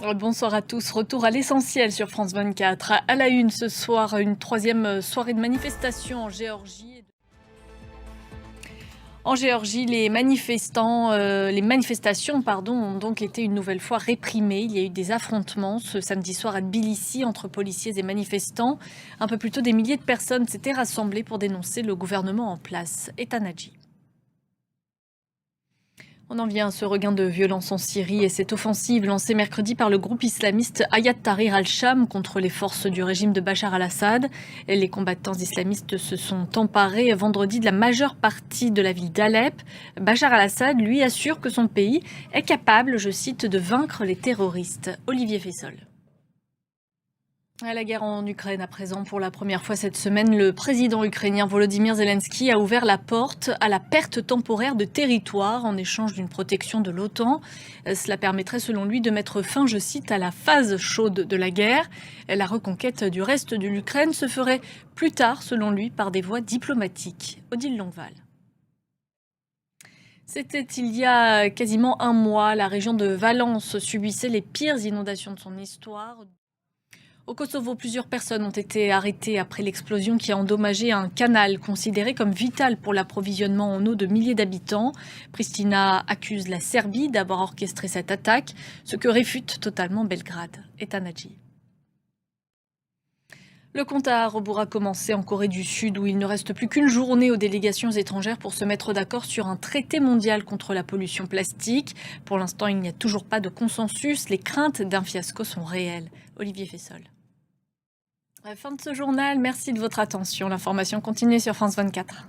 Bonsoir à tous. Retour à l'essentiel sur France 24. À la une ce soir, une troisième soirée de manifestation en Géorgie. En Géorgie, les manifestations ont donc été une nouvelle fois réprimées. Il y a eu des affrontements ce samedi soir à Tbilissi entre policiers et manifestants. Un peu plus tôt, des milliers de personnes s'étaient rassemblées pour dénoncer le gouvernement en place. Etanadji. On en vient à ce regain de violence en Syrie et cette offensive lancée mercredi par le groupe islamiste Hayat Tahrir al-Sham contre les forces du régime de Bachar al-Assad. Les combattants islamistes se sont emparés vendredi de la majeure partie de la ville d'Alep. Bachar al-Assad, lui, assure que son pays est capable, je cite, de vaincre les terroristes. Olivier Fessol. À la guerre en Ukraine à présent, pour la première fois cette semaine, le président ukrainien Volodymyr Zelensky a ouvert la porte à la perte temporaire de territoire en échange d'une protection de l'OTAN. Cela permettrait selon lui de mettre fin, je cite, à la phase chaude de la guerre. La reconquête du reste de l'Ukraine se ferait plus tard, selon lui, par des voies diplomatiques. Odile Longval. C'était il y a quasiment un mois, la région de Valence subissait les pires inondations de son histoire. Au Kosovo, plusieurs personnes ont été arrêtées après l'explosion qui a endommagé un canal considéré comme vital pour l'approvisionnement en eau de milliers d'habitants. Pristina accuse la Serbie d'avoir orchestré cette attaque, ce que réfute totalement Belgrade. Etanadji. Le compte à rebours a commencé en Corée du Sud où il ne reste plus qu'une journée aux délégations étrangères pour se mettre d'accord sur un traité mondial contre la pollution plastique. Pour l'instant, il n'y a toujours pas de consensus. Les craintes d'un fiasco sont réelles. Olivier Fessol. Fin de ce journal, merci de votre attention. L'information continue sur France 24.